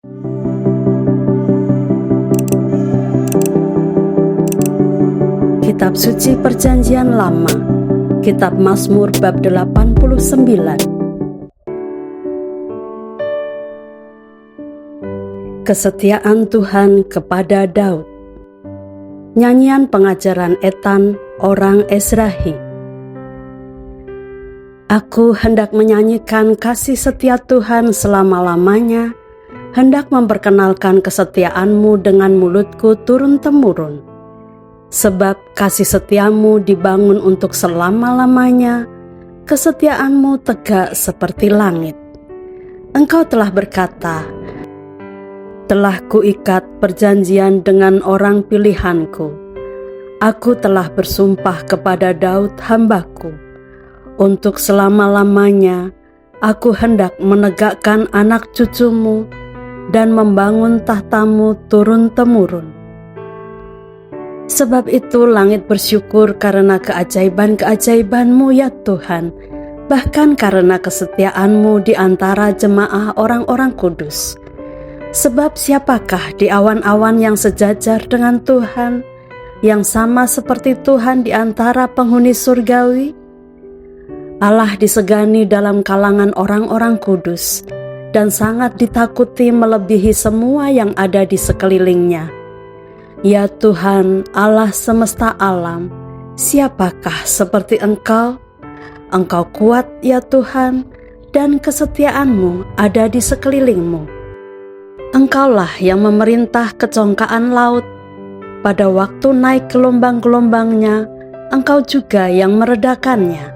Kitab Suci Perjanjian Lama, Kitab Mazmur bab 89. Kesetiaan Tuhan kepada Daud. Nyanyian pengajaran Etan orang Ezrahi. Aku hendak menyanyikan kasih setia Tuhan selama-lamanya, hendak memperkenalkan kesetiaan-Mu dengan mulutku turun-temurun. Sebab kasih setiamu dibangun untuk selama-lamanya, kesetiaanmu tegak seperti langit. Engkau telah berkata, telah kuikat perjanjian dengan orang pilihanku. Aku telah bersumpah kepada Daud hambaku. Untuk selama-lamanya, aku hendak menegakkan anak cucumu dan membangun tahtamu turun-temurun. Sebab itu langit bersyukur karena keajaiban-keajaiban-Mu ya Tuhan, bahkan karena kesetiaan-Mu di antara jemaah orang-orang kudus. Sebab siapakah di awan-awan yang sejajar dengan Tuhan, yang sama seperti Tuhan di antara penghuni surgawi? Allah disegani dalam kalangan orang-orang kudus, dan sangat ditakuti melebihi semua yang ada di sekelilingnya. Ya Tuhan, Allah semesta alam, siapakah seperti Engkau? Engkau kuat ya Tuhan, dan kesetiaan-Mu ada di sekelilingmu. Engkaulah yang memerintah kecongkaan laut. Pada waktu naik gelombang-gelombangnya, Engkau juga yang meredakannya.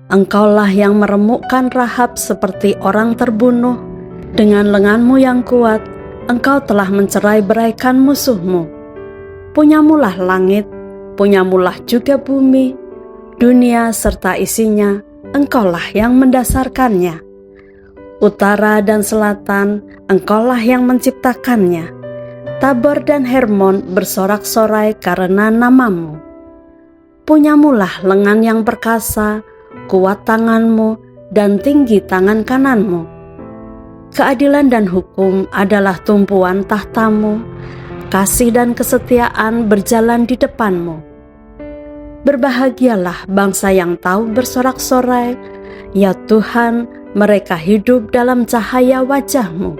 Engkaulah yang meremukkan Rahab seperti orang terbunuh. Dengan lengan-Mu yang kuat, Engkau telah mencerai-beraikan musuh-Mu. Punyamulah langit, punyamulah juga bumi, dunia serta isinya, Engkaulah yang mendasarkannya. Utara dan selatan, Engkaulah yang menciptakannya. Tabor dan Hermon bersorak-sorai karena nama-Mu. Punyamulah lengan yang perkasa, kuat tangan-Mu, dan tinggi tangan kanan-Mu. Keadilan dan hukum adalah tumpuan tahta-Mu. Kasih dan kesetiaan berjalan di depan-Mu. Berbahagialah bangsa yang tahu bersorak-sorai, ya Tuhan, mereka hidup dalam cahaya wajah-Mu.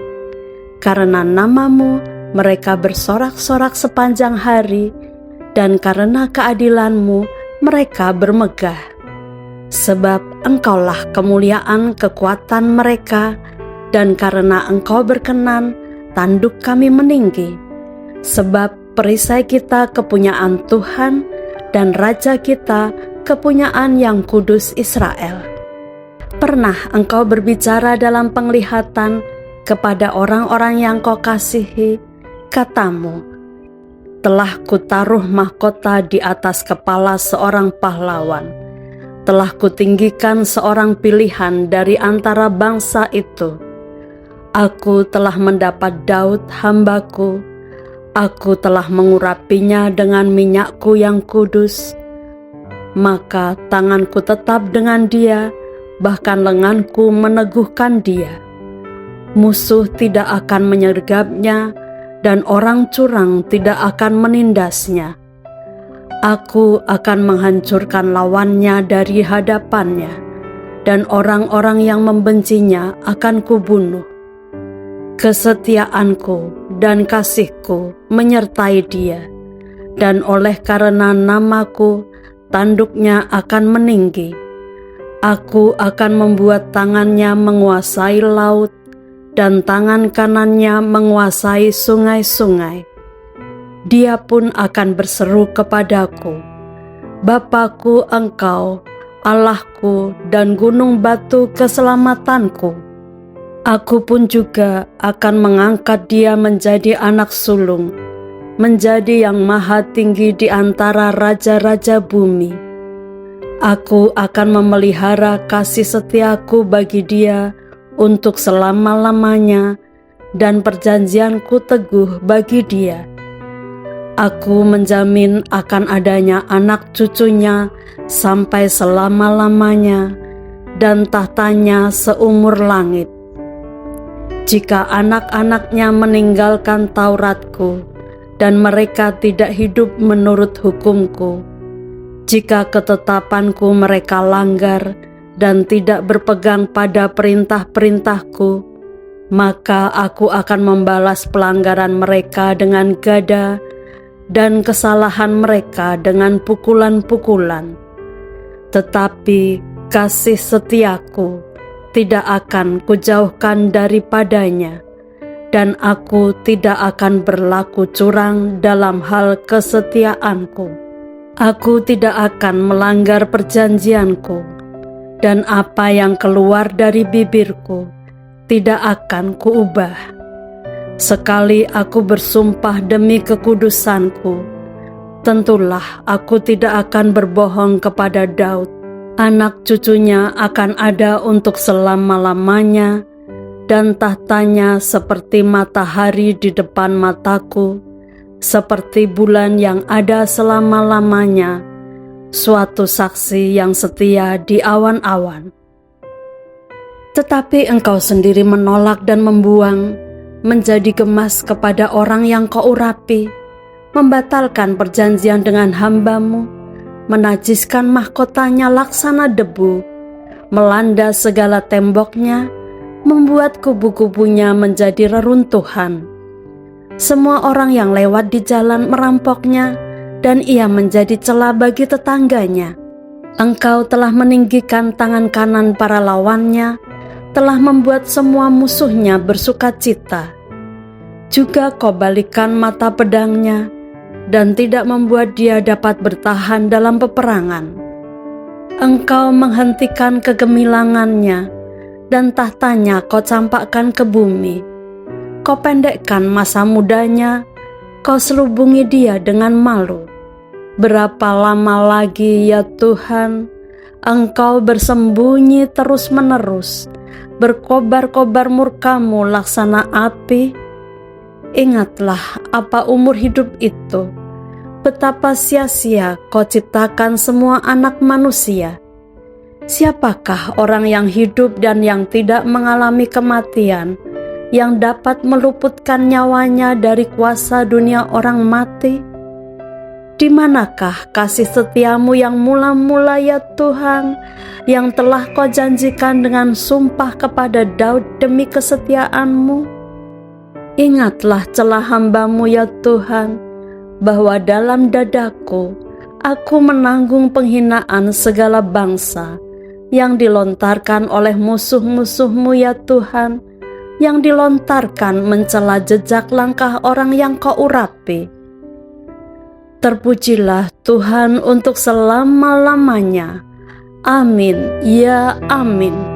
Karena nama-Mu, mereka bersorak-sorak sepanjang hari, dan karena keadilan-Mu, mereka bermegah. Sebab Engkaulah kemuliaan kekuatan mereka, dan karena Engkau berkenan, tanduk kami meninggi. Sebab perisai kita kepunyaan Tuhan, dan Raja kita kepunyaan yang kudus Israel. Pernah Engkau berbicara dalam penglihatan kepada orang-orang yang Kau kasihi, kata-Mu, telah kutaruh mahkota di atas kepala seorang pahlawan, telah kutinggikan seorang pilihan dari antara bangsa itu. Aku telah mendapat Daud hambaku. Aku telah mengurapinya dengan minyak-Ku yang kudus. Maka tanganku tetap dengan dia, bahkan lenganku meneguhkan dia. Musuh tidak akan menyergapnya, dan orang curang tidak akan menindasnya. Aku akan menghancurkan lawannya dari hadapannya, dan orang-orang yang membencinya akan kubunuh. Kesetiaanku dan kasih-Ku menyertai dia, dan oleh karena nama-Ku, tanduknya akan meninggi. Aku akan membuat tangannya menguasai laut, dan tangan kanannya menguasai sungai-sungai. Dia pun akan berseru kepadaku, Bapakku Engkau, Allahku dan gunung batu keselamatanku. Aku pun juga akan mengangkat dia menjadi anak sulung, menjadi yang maha tinggi di antara raja-raja bumi. Aku akan memelihara kasih setiaku bagi dia untuk selama-lamanya, dan perjanjianku teguh bagi dia. Aku menjamin akan adanya anak cucunya sampai selama-lamanya, dan tahtanya seumur langit. Jika anak-anaknya meninggalkan Tauratku dan mereka tidak hidup menurut hukumku, jika ketetapanku mereka langgar dan tidak berpegang pada perintah-perintahku, maka aku akan membalas pelanggaran mereka dengan gada dan kesalahan mereka dengan pukulan-pukulan. Tetapi kasih setiaku tidak akan kujauhkan daripadanya, dan aku tidak akan berlaku curang dalam hal kesetiaanku. Aku tidak akan melanggar perjanjianku, dan apa yang keluar dari bibirku tidak akan kuubah. Sekali aku bersumpah demi kekudusanku, tentulah aku tidak akan berbohong kepada Daud. Anak cucunya akan ada untuk selama-lamanya, dan tahtanya seperti matahari di depan mataku, seperti bulan yang ada selama-lamanya, suatu saksi yang setia di awan-awan. Tetapi engkau sendiri menolak dan membuang, menjadi gemas kepada orang yang kau urapi, membatalkan perjanjian dengan hamba-Mu, menajiskan mahkotanya laksana debu, melanda segala temboknya, membuat kubu-kubunya menjadi reruntuhan. Semua orang yang lewat di jalan merampoknya, dan ia menjadi celah bagi tetangganya. Engkau telah meninggikan tangan kanan para lawannya, telah membuat semua musuhnya bersukacita. Juga kau balikkan mata pedangnya, dan tidak membuat dia dapat bertahan dalam peperangan. Engkau menghentikan kegemilangannya, dan tahtanya kau campakkan ke bumi. Kau pendekkan masa mudanya, kau selubungi dia dengan malu. Berapa lama lagi ya Tuhan, Engkau bersembunyi terus-menerus, berkobar-kobar murka-Mu laksana api? Ingatlah apa umur hidup itu, betapa sia-sia kau ciptakan semua anak manusia. Siapakah orang yang hidup dan yang tidak mengalami kematian, yang dapat meluputkan nyawanya dari kuasa dunia orang mati? Di manakah kasih setiamu yang mula-mula ya Tuhan, yang telah kau janjikan dengan sumpah kepada Daud demi kesetiaanmu? Ingatlah celah hamba-Mu ya Tuhan, bahwa dalam dadaku aku menanggung penghinaan segala bangsa yang dilontarkan oleh musuh-musuh-Mu ya Tuhan, yang dilontarkan mencela jejak langkah orang yang kau urapi. Terpujilah Tuhan untuk selama-lamanya. Amin, ya amin.